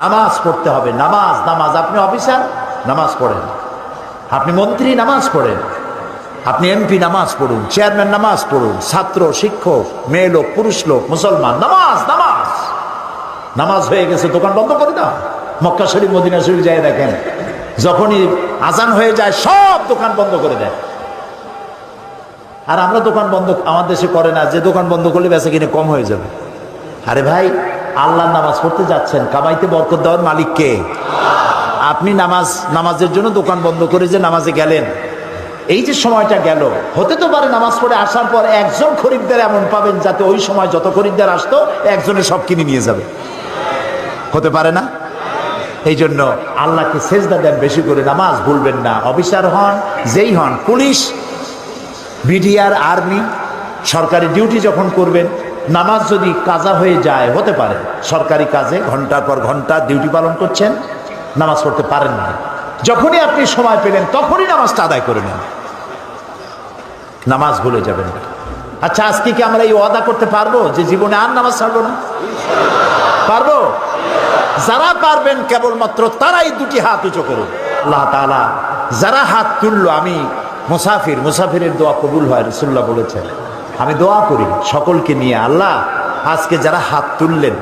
নামাজ পড়তে হবে। নামাজ নামাজ। আপনি অফিসার, নামাজ পড়েন। আপনি মন্ত্রী, নামাজ পড়েন। আপনি এমপি, নামাজ পড়ুন। চেয়ারম্যান, নামাজ পড়ুন। ছাত্র, শিক্ষক, মেয়ে লোক, পুরুষ লোক, মুসলমান, নামাজ নামাজ। নামাজ হয়ে গেছে, দোকান বন্ধ করে দাও। মক্কা শরীফ, মদিনা শরীফ যায় দেখেন, যখনই আজান হয়ে যায় সব দোকান বন্ধ করে দেয়। আর আমরা দোকান বন্ধ আমার দেশে করে না, যে দোকান বন্ধ করলে বেচা কিনে কম হয়ে যাবে। আরে ভাই, আল্লাহর নামাজ পড়তে যাচ্ছেন, কামাইতে বরকত দেওয়ার মালিক কে? আপনি নামাজের জন্য দোকান বন্ধ করে যে নামাজে গেলেন, এই যে সময়টা গেল, হতে তো পারে নামাজ পড়ে আসার পর একজন খরিদ্দার এমন পাবেন যাতে ওই সময় যত খরিদ্দার আসতো একজনে সব কিনে নিয়ে যাবে। হতে পারে না? এই জন্য আল্লাহকে সেজদা দেন বেশি করে, নামাজ ভুলবেন না। অফিসার হন, যেই হন, পুলিশ, বিডিআর, আর্মি, সরকারি ডিউটি যখন করবেন, নামাজ যদি কাজা হয়ে যায়, হতে পারে সরকারি কাজে ঘন্টার পর ঘন্টা ডিউটি পালন করছেন, নামাজ পড়তে পারেন না, যখনই আপনি সময় পেলেন তখনই নামাজটা আদায় করে নেন, নামাজ ভুলে যাবেন না। আচ্ছা, আজকে কি আমরা এই ওয়াদা করতে পারবো যে জীবনে আর নামাজ ছাড়বো না? পারবো? যারা পারবেন কেবলমাত্র তারাই দুটি হাত উঁচু করুন। আল্লাহ তাআলা যারা হাত তুললো, আমি মুসাফিরের দোয়া কবুল হয়, রাসূলুল্লাহ বলেছেন। আমি দোয়া করি সকলকে নিয়ে, আল্লাহ আজকে যারা হাত তুললেন,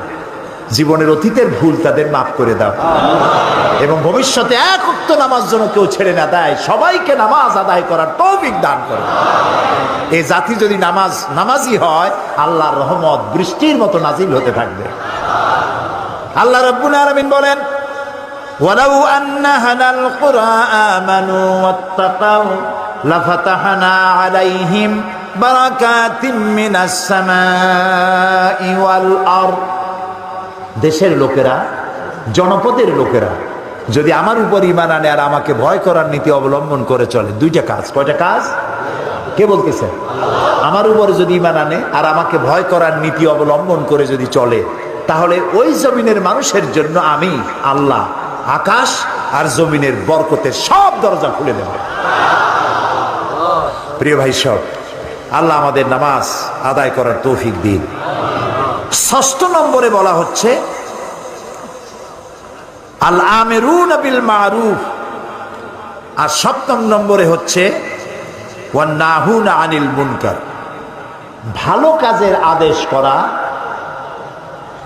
জীবনের অতীতের ভুল তাদের মাফ করে দাও, এবং ভবিষ্যতে এক ওয়াক্ত নামাজ যেন কেউ ছেড়ে না দেয়, সবাইকে নামাজ আদায় করার তৌফিক দান করো। এই জাতি যদি নামাজি হয়, আল্লাহর রহমত বৃষ্টির মতো নাজিল হতে থাকবে। আল্লাহ রাব্বুল আলামিন বলেন, ওয়ালাউ আন্না হানাল কুরা আমানু ওয়াত্তাকাউ লাফাতাহনা আলাইহিম বারাকাতিম মিনাস সামাই ওয়াল আরদ। দেশের লোকেরা, জনপদের লোকেরা যদি আমার উপর ঈমান আনে আর আমাকে ভয় করার নীতি অবলম্বন করে চলে, দুইটা কাজ। কয়টা কাজ? কে বলতেছে? আমার উপরে যদি ঈমান আনে আর আমাকে ভয় করার নীতি অবলম্বন করে যদি চলে, তাহলে ওই জমিনের মানুষের জন্য আমি আল্লাহ আকাশ আর জমিনের বরকতের সব দরজা খুলে দেব। প্রিয় ভাই সব, আল্লাহ আমাদের নামাজ আদায় করার তৌফিক দিন। ৬ষ্ঠ নম্বরে বলা হচ্ছে আল আমিরুনা বিল মারুফ, আর ৭ম নম্বরে হচ্ছে ওয়ান নাহুনা আনিল মুনকার, ভালো কাজের আদেশ করা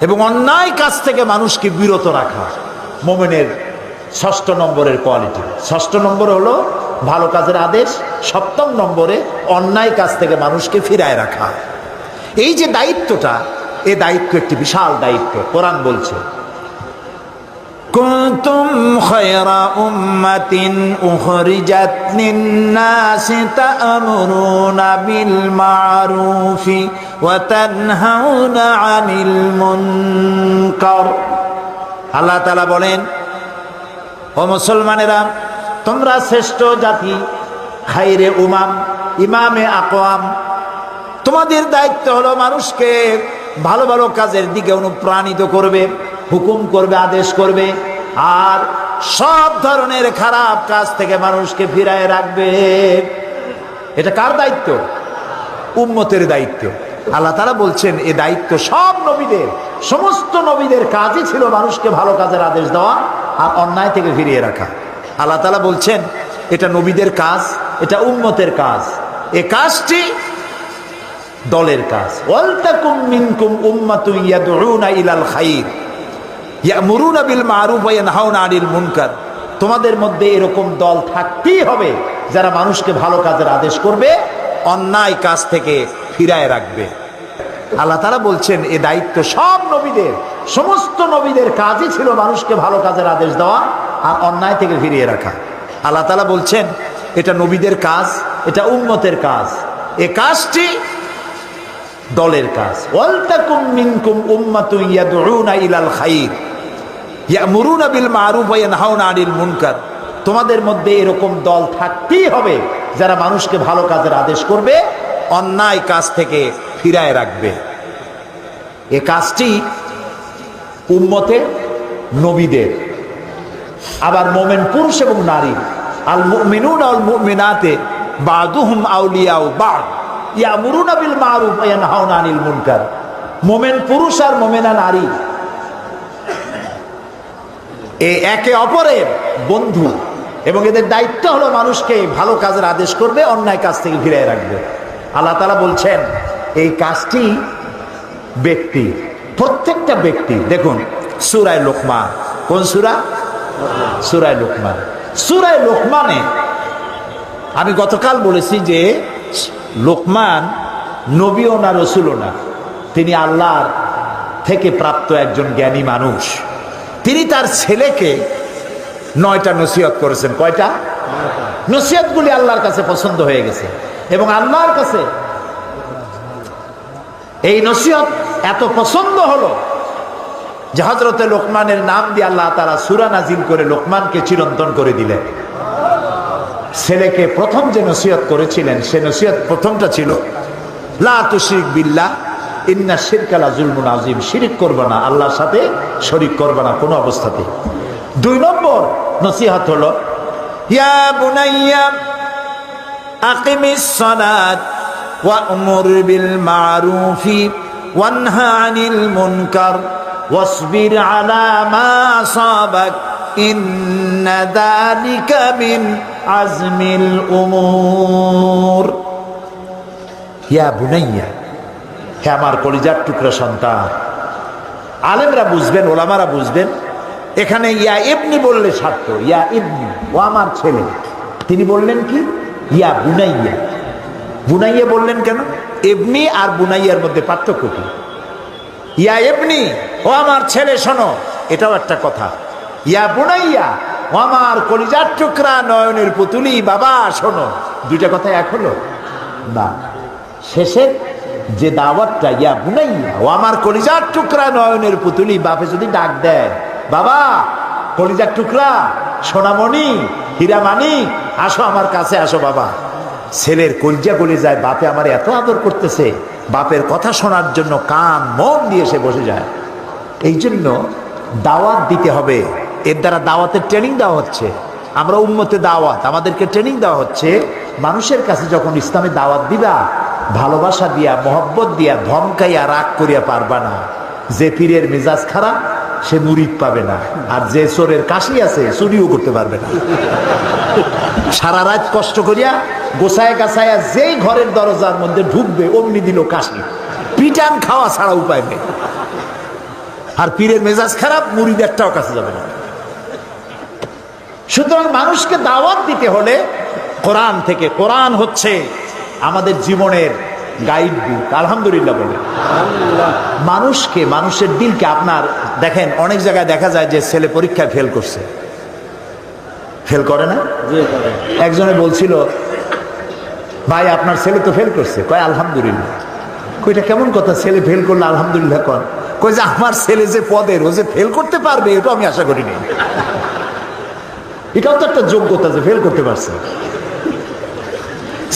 এবং অন্যায় কাজ থেকে মানুষকে বিরত রাখা মুমিনের ৬ষ্ঠ নম্বরের কোয়ালিটি। ৬ষ্ঠ নম্বরে হলো ভালো কাজের আদেশ, ৭ম নম্বরে অন্যায় কাজ থেকে মানুষকে ফিরায় রাখা। এই যে দায়িত্বটা, এই দায়িত্ব একটি বিশাল দায়িত্ব। কোরআন বলছে, কুনতুম খায়রা উম্মাতিন উখরিজাত লিন-নাসি তা'মুরুনা বিল মা'রুফি ওয়া তানহাউনা আনিল মুনকার। আল্লাহ তাআলা বলেন, ও মুসলমানেরা, তোমরা শ্রেষ্ঠ জাতি, খায়রে উমাম, ইমামে আকওয়াম। তোমাদের দায়িত্ব হলো মানুষকে ভালো ভালো কাজের দিকে অনুপ্রাণিত করবে, হুকুম করবে, আদেশ করবে, আর সব ধরনের খারাপ কাজ থেকে মানুষকে ফিরায় রাখবে। এটা কার দায়িত্ব? উম্মতের দায়িত্ব। আল্লাহ তাআলা বলছেন, এই দায়িত্ব সব নবীদের, সমস্ত নবীদের কাজই ছিল মানুষকে ভালো কাজের আদেশ দেওয়া আর অন্যায় থেকে ফিরিয়ে রাখা। আল্লাহ তাআলা বলছেন, এটা নবীদের কাজ, এটা উম্মতের কাজ। এই কাজটি দলের কাজ। ওয়ালতাকুম মিনকুম উম্মাতুন ইয়াদউনা ইলাল খায়র ইয়ামুরুনা বিল মারুফ ওয়া ইয়ানহাউনা আনিল মুনকার। তোমাদের মধ্যে এরকম দল থাকতেই হবে যারা মানুষকে ভালো কাজের আদেশ করবে, অন্যায় কাজ থেকে ফিরায় রাখবে। আল্লাহ তাআলা বলছেন, এই দায়িত্ব সব নবীদের, সমস্ত নবীদের কাজই ছিল মানুষকে ভালো কাজের আদেশ দেওয়া আর অন্যায় থেকে ফিরিয়ে রাখা। আল্লাহ তাআলা বলছেন, এটা নবীদের কাজ, এটা উম্মতের কাজ। এই কাজটি দলের কাজ। ওয়ালতাকুম মিনকুম উম্মাতুন ইয়াদউনা ইলাল খায়র ইয়ামুরুনা বিল মারুফ ওয়া ইয়ানহাউনা আনিল মুনকার। তোমাদের মধ্যে এরকম দল থাকতেই হবে যারা মানুষকে ভালো কাজের আদেশ করবে, অন্যায় কাজ থেকে ফিরায় রাখবে। এই কাজটি উম্মতের, নবীদের। আবার মোমেন পুরুষ এবং নারী, আল মুমিনুনা ওয়াল মুমিনাতে বা'দুহুম আউলিয়াউ বা'দ ইয়ামুরুনা বিল মারুফ ওয়া ইয়ানহাউনা আনিল মুনকার। মোমেন পুরুষ আর মোমেনা নারী এই একে অপরের বন্ধু, এবং এদের দায়িত্ব হলো মানুষকে ভালো কাজের আদেশ করবে, অন্যায় কাজ থেকে ফিরিয়ে রাখবে। আল্লাহ তাআলা বলছেন এই কাজটি ব্যক্তি, প্রত্যেকটা ব্যক্তি। দেখুন সূরা লোকমান, কোন সূরা? সূরা লোকমান। সূরা লোকমানে আমি গতকাল বলেছি যে লোকমান নবীও না, রসুলও না, তিনি আল্লাহর থেকে প্রাপ্ত একজন জ্ঞানী মানুষ। তিনি তার ছেলেকে 9টা নসিহত করেছেন। কয়টা? নসিহতগুলি আল্লাহর কাছে পছন্দ হয়ে গেছে, এবং আল্লাহর কাছে এই নসিহত এত পছন্দ হলো যে হযরতে লোকমানের নাম দিয়ে আল্লাহ তাআলা সূরা নাজিল করে লোকমানকে চিরন্তন করে দিলেন। ছেলেকে প্রথম যে নসিহত করেছিলেন সে নসিহত প্রথমটা ছিল লা তুশরিক বিল্লাহ ইন্না শিরকা লা যুলমুন আযীম, শিরক করবে না, আল্লাহর সাথে শরীক করবে না কোনো অবস্থাতে। 2 নম্বর নসিহত হলো ইয়া বুনাইয়া আকিমিস সালাত ওয়া'মুর বিল মা'রুফি ওয়ানহা আনিল মুনকার ওয়াসবির আলা মা আসাবাক ইন্না যালিকা মিন আজমিল উমুর। ইয়া বুনাইয়া, হে আমার কলিজার টুকরা সন্তান। আলেমরা বুঝবেন, ওলামারা বুঝবেন, এখানে ইয়া ইবনি বললে সার্থ, ইয়া ইবনি, ও আমার ছেলে। তিনি বললেন কি ইয়া বুনাইয়া। বুনাইয়া বললেন কেন? ইবনি আর বুনাইয়ার মধ্যে পার্থক্য কি? ইয়া ইবনি, ও আমার ছেলে শোনো, এটাও একটা কথা। ইয়া বুনাইয়া, ও আমার কলিজার টুকরা নয়নের পুতুলি বাবা শোনো, 2টা কথা এক হলো না। শেষের যে দাওয়াতটা ইয়া বুনাইয়া, ও আমার কলিজার টুকরা নয়নের পুতুলি, বাপে যদি ডাক দেয় বাবা কলিজার টুকরা সোনামণি হীরামানি আসো আমার কাছে আসো বাবা, ছেলের কলিজা গলে যায়, বাপে আমার এত আদর করতেছে, বাপের কথা শোনার জন্য কান মন দিয়ে সে বসে যায়। এই জন্য দাওয়াত দিতে হবে, এর দ্বারা দাওয়াতের ট্রেনিং দেওয়া হচ্ছে। আমরা উম্মতে দাওয়াত, আমাদেরকে ট্রেনিং দেওয়া হচ্ছে মানুষের কাছে যখন ইসলামে দাওয়াত দিবা ভালোবাসা দিয়া, মহব্বত দিয়া, ধমকাইয়া, রাগ করিয়া পারবা না। যে পীরের মেজাজ খারাপ সে মুরিদ পাবে না, আর যে চোরের কাশি আছে চুরিও করতে পারবে না। সারা রাত কষ্ট করিয়া গোছায় গাছায়া যেই ঘরের দরজার মধ্যে ঢুকবে অমনি দিল কাশি, পিটান খাওয়া ছাড়া উপায় নেই। আর পীরের মেজাজ খারাপ, মুরিদ একটাও কাছে যাবে না। সুতরাং মানুষকে দাওয়াত দিতে হলে কোরআন থেকে, কোরআন হচ্ছে আমাদের জীবনের গাইড বুক। আলহামদুলিল্লাহ বলে মানুষকে, মানুষের দিলকে, আপনার দেখেন অনেক জায়গায় দেখা যায় যে ছেলে পরীক্ষায় ফেল করছে, ফেল করে না? একজনে বলছিল ভাই আপনার ছেলে তো ফেল করছে, কয় আলহামদুলিল্লাহ। কইটা কেমন কথা, ছেলে ফেল করলে আলহামদুলিল্লাহ কর? কই যে আমার ছেলে যে পদের, ও যে ফেল করতে পারবে এটা আমি আশা করিনি। এটাও তো একটা যোগ্যতা যে ফেল করতে পারছে।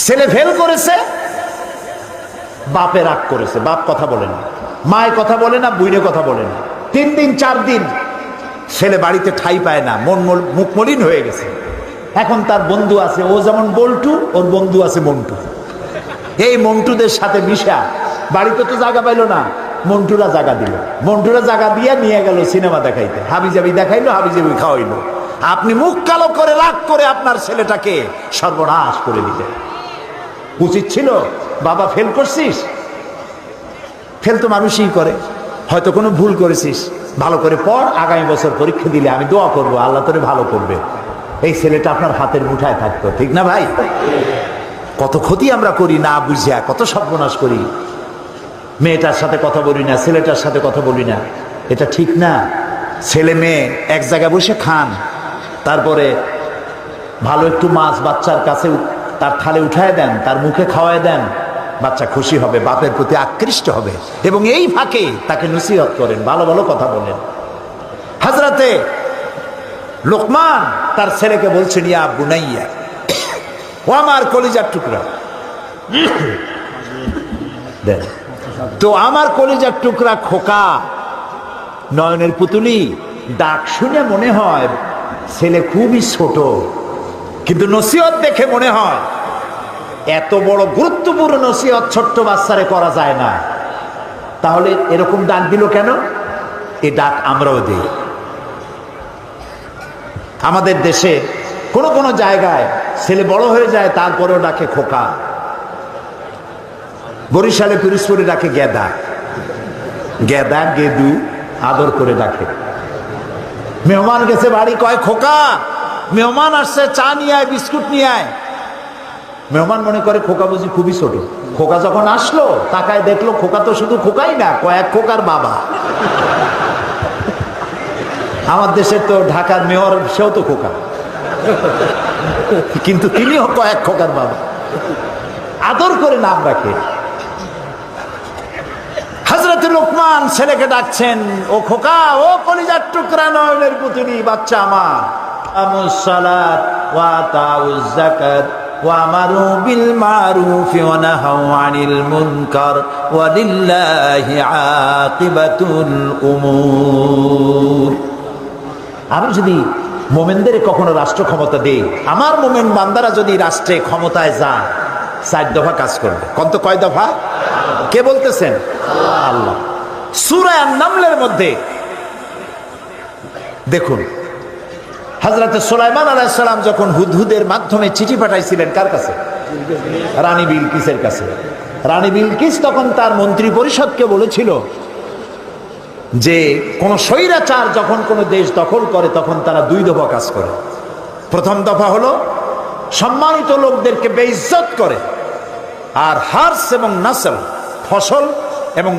ছেলে ফেল করেছে, বাপে রাগ করেছে, বাপ কথা বলে না, মায় কথা বলে না, বুইনে কথা বলে না। 3 দিন 4 দিন ছেলে বাড়িতে ঠাই পায় না, মুখ মলিন হয়ে গেছে। এখন তার বন্ধু আছে, ও যেমন বল্টু, ওর বন্ধু আছে মন্টু। এই মন্টুদের সাথে মিশা বাড়িতে তো জায়গা পাইলো না, মন্টুরা জায়গা দিল, মন্টুরা জায়গা দিয়ে নিয়ে গেল সিনেমা দেখাইতে, হাবিজাবি দেখাইলো, হাবিজাবি খাওয়াইলো। আপনি মুখ কালো করে রাগ করে আপনার ছেলেটাকে সর্বনাশ করে দিলেন। উচিত ছিল বাবা ফেল করছিস, ফেল তো মানুষই করে, হয়তো কোনো ভুল করেছিস, ভালো করে পড়, আগামী বছর পরীক্ষা দিলে আমি দোয়া করবো আল্লাহ তোরে ভালো করবে। এই ছেলেটা আপনার হাতের মুঠায় থাকতো, ঠিক না ভাই? কত ক্ষতি আমরা করি না বুঝিয়া, কত সর্বনাশ করি। মেয়েটার সাথে কথা বলি না, ছেলেটার সাথে কথা বলি না, এটা ঠিক না। ছেলে মেয়ে এক জায়গায় বসে খান, তারপরে ভালো একটু মাছ বাচ্চার কাছে তার থালে উঠায় দেন, তার মুখে খাওয়ায় দেন, বাচ্চা খুশি হবে, বাপের প্রতি আকৃষ্ট হবে, এবং এই ফাঁকে তাকে নসিহত করেন, ভালো ভালো কথা বলেন। হযরতে লোকমান তার ছেলেকে বলছেন ইয়া বুনাইয়া, ও আমার কলিজার টুকরা। তো আমার কলিজার টুকরা খোকা নয়নের পুতুলি, ডাক শুনে মনে হয় ছেলে খুবই ছোট, কিন্তু নসিহত দেখে মনে হয় এত বড় গুরুত্বপূর্ণ নসিহত ছোট্ট বাচ্চারে করা যায় না। তাহলে এরকম ডাক দিল কেন? এই ডাক আমরাও দিই। আমাদের দেশে কোন কোন জায়গায় ছেলে বড় হয়ে যায় তারপরেও ডাকে খোকা। বরিশালে পিরোজপুরে ডাকে গেদা, গেদা গেদু আদর করে ডাকে। মেহমান গেছে বাড়ি, কয় খোকা। মেহমান আসছে, চা নিয়ে আয়, বিস্কুট নিয়ে আয়। মেহমান মনে করে খোকা বুঝি খুবই ছোট। খোকা যখন আসলো তাকায় দেখলো খোকা তো শুধু খোকাই না, কয়েক খোকার বাবা। আমার দেশের তো ঢাকার মেয়র, সেও তো খোকা, কিন্তু তিনিও কয়েক খোকার বাবা। আদর করে নাম রাখে। হযরত লোকমান ছেলেকে ডাকছেন, ও খোকা, ও কলিজার টুকরা নয়নের পুতুলি বাচ্চা আমার। আমুস সালাত ওয়া আতাউজ যাকাত ওয়া আমারু বিল মারুফি ওয়া নাহাউ আনিল মুনকার ওয়া লিল্লাহি আকিবাতুল উমুর। আমি যদি মোমেনদের কখনো রাষ্ট্র ক্ষমতা দেই, আমার মোমেন বান্দারা যদি রাষ্ট্রে ক্ষমতায় যায়, 4 দফা কাজ করবে। কয় দফা? কে বলতেছেন? আল্লাহ। সূরা আন-নামলের মধ্যে দেখুন, হযরত সুলাইমান আলাইহিস সালাম যখন হুদহুদের মাধ্যমে চিঠি পাঠাইছিলেন কার কাছে? রানী বিলকিসের কাছে। রানী বিলকিস তখন তার মন্ত্রী পরিষদকে বলেছিল যে কোন স্বৈরাচার যখন কোন দেশ দখল করে তখন তারা 2 দফা কাজ করে। প্রথম দফা হলো সম্মানিত লোকদেরকে বেইজ্জত করে, আর হার্স এবং নাসল, ফসল এবং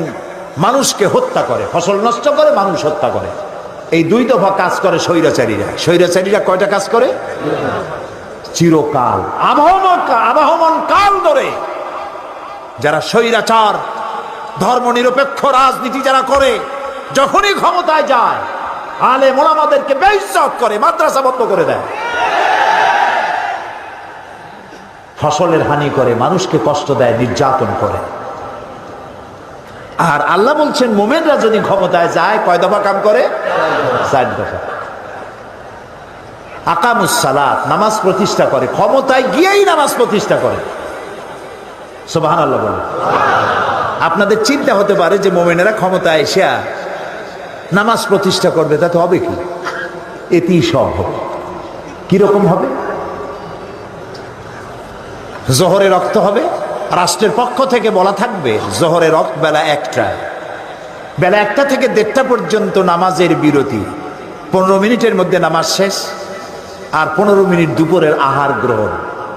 মানুষকে হত্যা করে, ফসল নষ্ট করে, মানুষ হত্যা করে। এই 2 দফা কাজ করে স্বৈরাচারীরা। স্বৈরাচারীরা কয়টা কাজ করে? চিরকাল, আবহমান কাল ধরে যারা স্বৈরাচার, ধর্মনিরপেক্ষ রাজনীতি যারা করে, যখনই ক্ষমতায় যায় আলেম ওলামাদেরকে বেইজ্জত করে, মাদ্রাসা বন্ধ করে দেয়, ফসলের হানি করে, মানুষকে কষ্ট দেয়, নির্যাতন করে। আর আল্লাহ বলছেন মোমেনরা যদি ক্ষমতায় যায় কয় দফা কাম করে? 4 দফা। আকামুস সালাত, নামাজ প্রতিষ্ঠা করে, ক্ষমতায় গিয়েই নামাজ প্রতিষ্ঠা করে। সুবহানাল্লাহ বলে। আপনাদের চিন্তা হতে পারে যে মোমেনেরা ক্ষমতায় এসে নামাজ প্রতিষ্ঠা করবে, তাতে হবে কি? এতেই সব হবে। কিরকম হবে? জোহরে রক্ত হবে, রাষ্ট্রের পক্ষ থেকে বলা থাকবে জোহরের রক্ত বেলা 1টায়, বেলা 1টা থেকে 1:30 পর্যন্ত নামাজের বিরতি, 15 মিনিটের মধ্যে নামাজ শেষ, আর 15 মিনিট দুপুরের আহার গ্রহণ।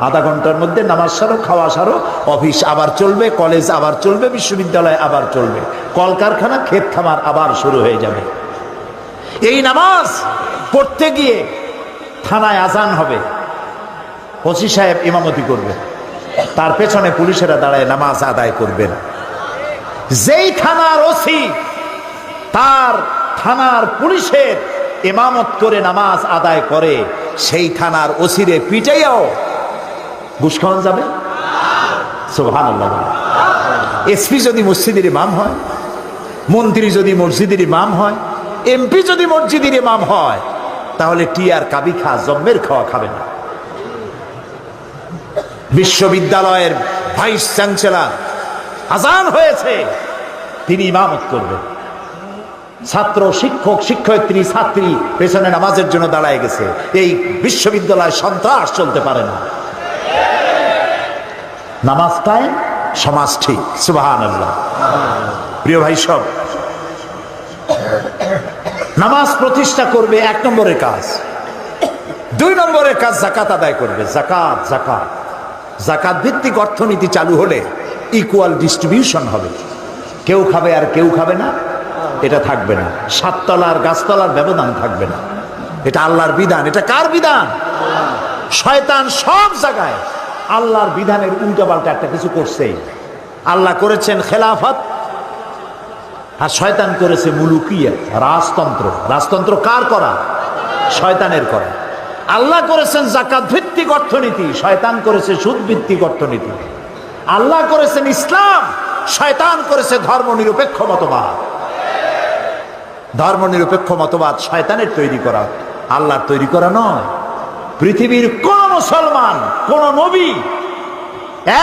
আধা ঘন্টার মধ্যে নামাজ সারো, খাওয়া সারো, অফিস আবার চলবে, কলেজ আবার চলবে, বিশ্ববিদ্যালয় আবার চলবে, কলকারখানা, ক্ষেত খামার আবার শুরু হয়ে যাবে। এই নামাজ পড়তে গিয়ে থানায় আজান হবে, ওসি সাহেব ইমামতি করবে, তার পেছনে পুলিশেরা দাঁড়ায় নামাজ আদায় করবেন। যেই থানার ওসি তার থানার পুলিশের ইমামত করে নামাজ আদায় করে, সেই থানার ওসিরে পিটাইয়াও ঘুষ খাওয়ানো যাবে? সুবহানাল্লাহ। এসপি যদি মসজিদের ইমাম হয়, মন্ত্রী যদি মসজিদের ইমাম হয়, এমপি যদি মসজিদের ইমাম হয়, তাহলে টিয়ার কাবি খা, জম্মের খাওয়া খাবে না। বিশ্ববিদ্যালয়ের ভাইস চ্যান্সেলর আজান হয়েছে, তিনি ইমামত করবেন। ছাত্র, শিক্ষক, শিক্ষয়িত্রী, ছাত্রী পেছনে নামাজের জন্য দাঁড়ায় গেছে। এই বিশ্ববিদ্যালয়ে সন্ত্রাস চলতে পারে না। নামাজ কায়েম, সমাজ ঠিক। সুবহানাল্লাহ। প্রিয় ভাই সব, নামাজ প্রতিষ্ঠা করবে 1 নম্বরের কাজ। 2 নম্বরের কাজ যাকাত আদায় করবে। যাকাত, যাকাত, যাকাত ভিত্তিক অর্থনীতি চালু হলে ইকুয়াল ডিস্ট্রিবিউশন হবে। কেউ খাবে আর কেউ খাবে না, এটা থাকবে না। 7 তলার গাছতলার ব্যবধান থাকবে না। এটা আল্লাহর বিধান। এটা কার বিধান? শয়তান সব জায়গায় আল্লাহর বিধানের উল্টাপাল্টা একটা কিছু করছেই। আল্লাহ করেছেন খেলাফত, আর শয়তান করেছে মুলুকিয়া, রাজতন্ত্র। রাজতন্ত্র কার করা? শয়তানের করা। আল্লাহ করেছেন যাকাত ভিত্তিক অর্থনীতি, শয়তান করেছে সুদ ভিত্তিক অর্থনীতি। আল্লাহ করেছেন ইসলাম, শয়তান করেছে ধর্মনিরপেক্ষ মতবাদ। ধর্মনিরপেক্ষ মতবাদ শয়তানের তৈরি করা, আল্লাহর তৈরি করা নয়। পৃথিবীর কোন মুসলমান, কোন নবী,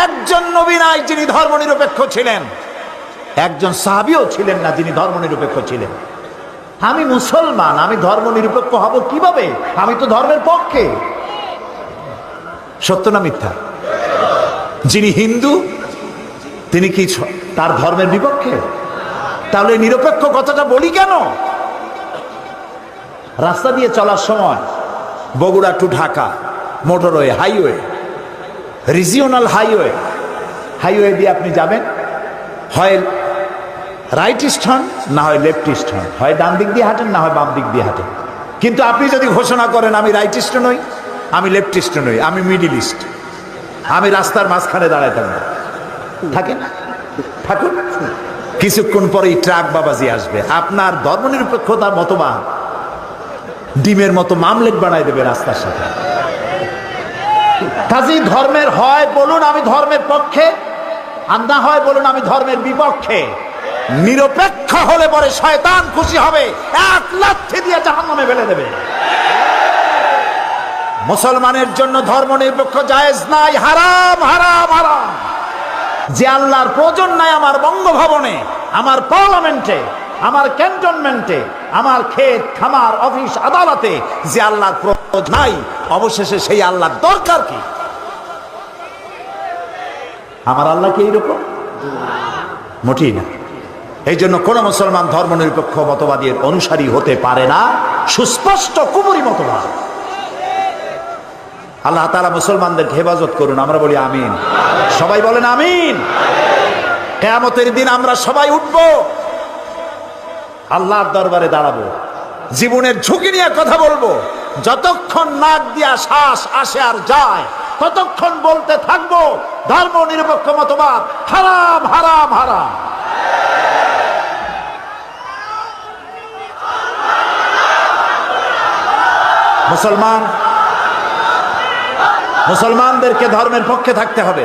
একজন নবী নাই যিনি ধর্মনিরপেক্ষ ছিলেন। একজন সাহাবীও ছিলেন না যিনি ধর্মনিরপেক্ষ ছিলেন। আমি মুসলমান, আমি ধর্ম নিরপেক্ষ হব কিভাবে? আমি তো ধর্মের পক্ষে। সত্য না মিথ্যা? যিনি হিন্দু তিনি কি তার ধর্মের বিপক্ষে? তাহলে নিরপেক্ষ কথাটা বলি কেন? রাস্তা দিয়ে চলার সময় Bogura to Dhaka motorway, highway, regional highway, highway দিয়ে আপনি যাবেন, হয় রাইট স্টার্ন না হয় লেফট স্টার্ন, হয় ডান দিক দিয়ে হাঁটেন না হয় বাম দিক দিয়ে হাঁটেন। কিন্তু আপনি যদি ঘোষণা করেন আমি রাইট স্টার্ন নই, আমি লেফট স্টার্ন নই, আমি মিডিল ইস্ট, আমি রাস্তার মাঝখানে দাঁড়ায় থাকবো, থাকেন থাকুন, কিছুক্ষণ পরেই ট্রাক বাবাজি আসবে, আপনার ধর্মনিরপেক্ষতার মতবাদ ডিমের মতো মামলেট বানাই দেবে রাস্তার সাথে। কাজী ধর্মের হয় বলুন আমি ধর্মের পক্ষে, আর না হয় বলুন আমি ধর্মের বিপক্ষে। নিরপেক্ষ হলে পরে শয়তান খুশি হবে, এক লাথি দিয়ে জাহান্নামে ফেলে দেবে। মুসলমানের জন্য ধর্ম নিরপেক্ষ জায়েজ নাই, হারাম হারাম হারাম। যে আল্লাহর প্রয়োজন নাই আমার বঙ্গভবনে, আমার পার্লামেন্টে, আমার ক্যান্টনমেন্টে, আমার ক্ষেত খামার অফিস আদালতে, যে আল্লাহর প্রয়োজন নাই, অবশেষে সেই আল্লাহর দরকার কি? আমার আল্লাহ কি এইরকম? মোটেই না। এই জন্য কোন মুসলমান ধর্ম নিরপেক্ষ মতবাদের অনুসারী হতে পারে না, সুস্পষ্ট কুফরি মতবাদ। আল্লাহ তাআলা মুসলমানদের হেফাজত করুন, আমরা বলি আমিন। সবাই বলেন আমিন। কিয়ামতের দিন আমরা সবাই উঠব, আল্লাহর দরবারে দাঁড়াবো, জীবনের ঝুঁকি নিয়ে কথা বলবো। যতক্ষণ নাক দিয়া শ্বাস আসে আর যায় ততক্ষণ বলতে থাকবো ধর্ম নিরপেক্ষ মতবাদ হারাম হারাম হারাম। মুসলমানদেরকে ধর্মের পক্ষে থাকতে হবে।